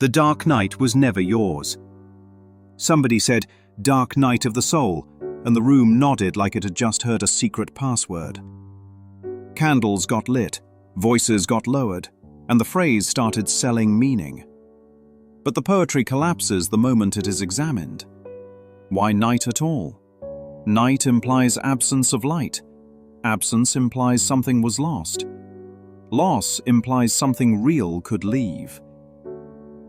The dark night was never yours. Somebody said, "Dark night of the soul," and the room nodded like it had just heard a secret password. Candles got lit, voices got lowered, and the phrase started selling meaning. But the poetry collapses the moment it is examined. Why night at all? Night implies absence of light. Absence implies something was lost. Loss implies something real could leave.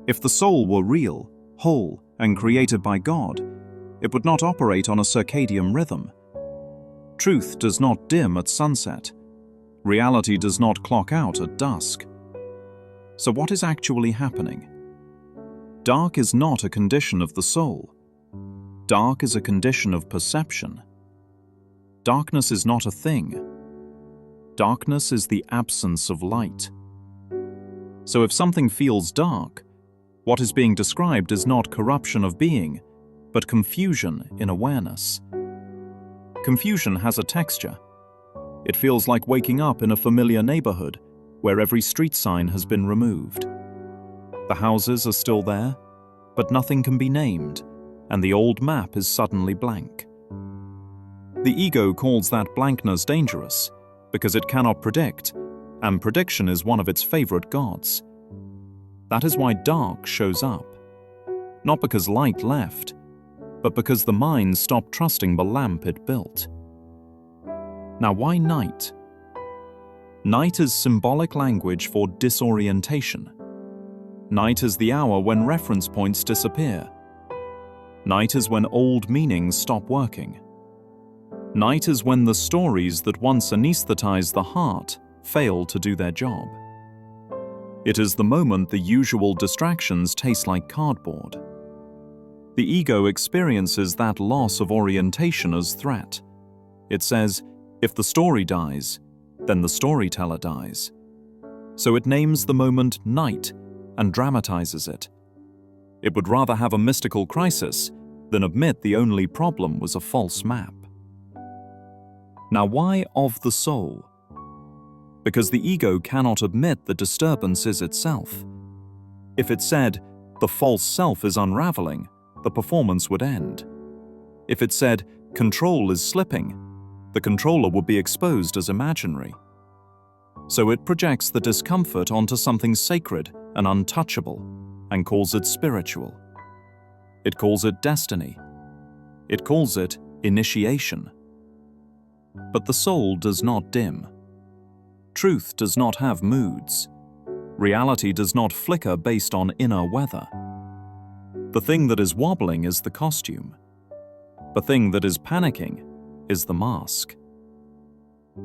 If the soul were real, whole, and created by God, it would not operate on a circadian rhythm. Truth does not dim at sunset. Reality does not clock out at dusk. So what is actually happening? Dark is not a condition of the soul. Dark is a condition of perception. Darkness is not a thing. Darkness is the absence of light. So if something feels dark, what is being described is not corruption of being, but confusion in awareness. Confusion has a texture. It feels like waking up in a familiar neighborhood where every street sign has been removed. The houses are still there, but nothing can be named, and the old map is suddenly blank. The ego calls that blankness dangerous because it cannot predict, and prediction is one of its favorite gods. That is why dark shows up. Not because light left, but because the mind stopped trusting the lamp it built. Now why night? Night is symbolic language for disorientation. Night is the hour when reference points disappear. Night is when old meanings stop working. Night is when the stories that once anesthetized the heart fail to do their job. It is the moment the usual distractions taste like cardboard. The ego experiences that loss of orientation as threat. It says, if the story dies, then the storyteller dies. So it names the moment night and dramatizes it. It would rather have a mystical crisis than admit the only problem was a false map. Now why of the soul? Because the ego cannot admit the disturbance is itself. If it said, the false self is unraveling, the performance would end. If it said, control is slipping, the controller would be exposed as imaginary. So it projects the discomfort onto something sacred and untouchable and calls it spiritual. It calls it destiny. It calls it initiation. But the soul does not dim. Truth does not have moods. Reality does not flicker based on inner weather. The thing that is wobbling is the costume. The thing that is panicking is the mask.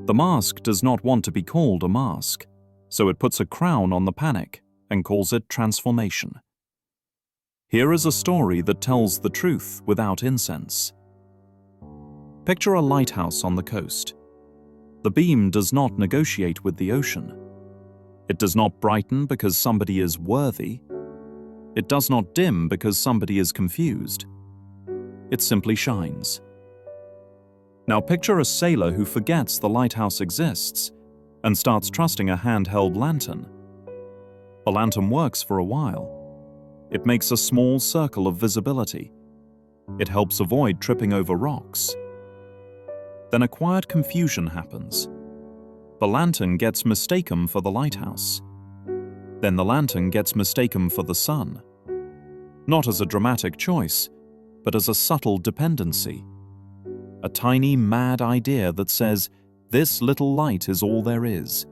The mask does not want to be called a mask, so it puts a crown on the panic and calls it transformation. Here is a story that tells the truth without incense. Picture a lighthouse on the coast. The beam does not negotiate with the ocean. It does not brighten because somebody is worthy. It does not dim because somebody is confused. It simply shines. Now picture a sailor who forgets the lighthouse exists and starts trusting a handheld lantern. The lantern works for a while. It makes a small circle of visibility. It helps avoid tripping over rocks. Then a quiet confusion happens. The lantern gets mistaken for the lighthouse. Then the lantern gets mistaken for the sun. Not as a dramatic choice, but as a subtle dependency. A tiny, mad idea that says, this little light is all there is.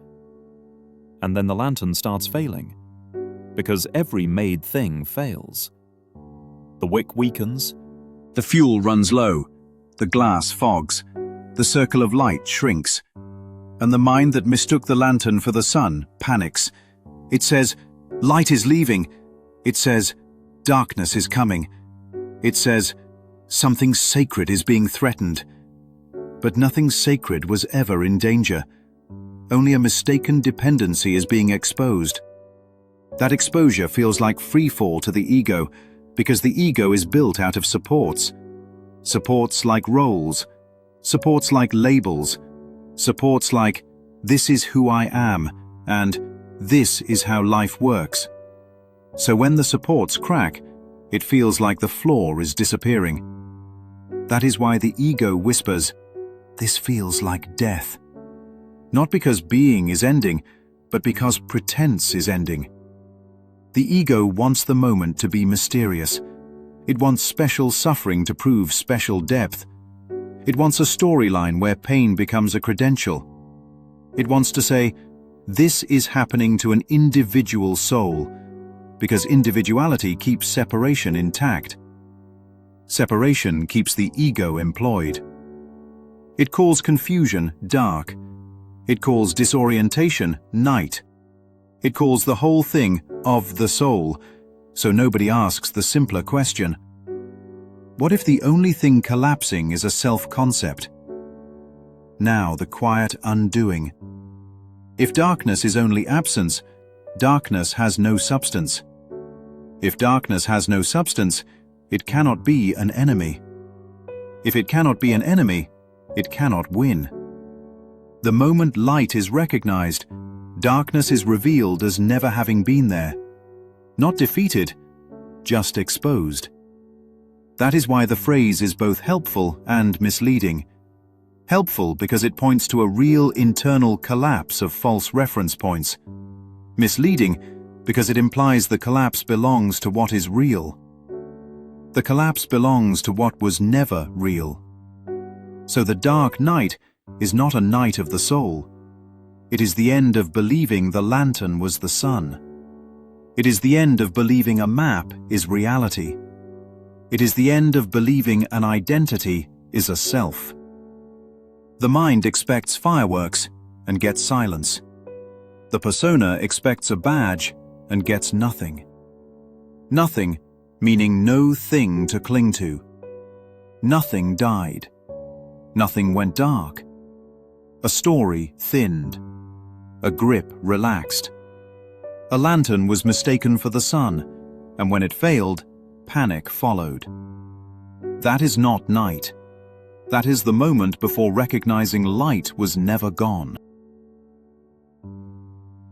And then the lantern starts failing, because every made thing fails. The wick weakens. The fuel runs low. The glass fogs. The circle of light shrinks. And the mind that mistook the lantern for the sun panics. It says, light is leaving. It says, darkness is coming. It says, something sacred is being threatened. But nothing sacred was ever in danger. Only a mistaken dependency is being exposed. That exposure feels like free fall to the ego, because the ego is built out of supports. Supports like roles. Supports like labels. Supports like, this is who I am, and this is how life works. So when the supports crack, it feels like the floor is disappearing. That is why the ego whispers, "This feels like death." Not because being is ending, but because pretense is ending. The ego wants the moment to be mysterious. It wants special suffering to prove special depth. It wants a storyline where pain becomes a credential. It wants to say, "This is happening to an individual soul," because individuality keeps separation intact. Separation keeps the ego employed. It calls confusion dark. It calls disorientation night. It calls the whole thing of the soul, so nobody asks the simpler question. What if the only thing collapsing is a self-concept? Now the quiet undoing. If darkness is only absence, darkness has no substance. If darkness has no substance, it cannot be an enemy. If it cannot be an enemy, it cannot win. The moment light is recognized, darkness is revealed as never having been there. Not defeated, just exposed. That is why the phrase is both helpful and misleading. Helpful because it points to a real internal collapse of false reference points. Misleading because it implies the collapse belongs to what is real. The collapse belongs to what was never real. So the dark night is not a night of the soul. It is the end of believing the lantern was the sun. It is the end of believing a map is reality. It is the end of believing an identity is a self. The mind expects fireworks and gets silence. The persona expects a badge and gets nothing. Nothing, meaning no thing to cling to. Nothing died. Nothing went dark. A story thinned. A grip relaxed. A lantern was mistaken for the sun, and when it failed, panic followed. That is not night. That is the moment before recognizing light was never gone.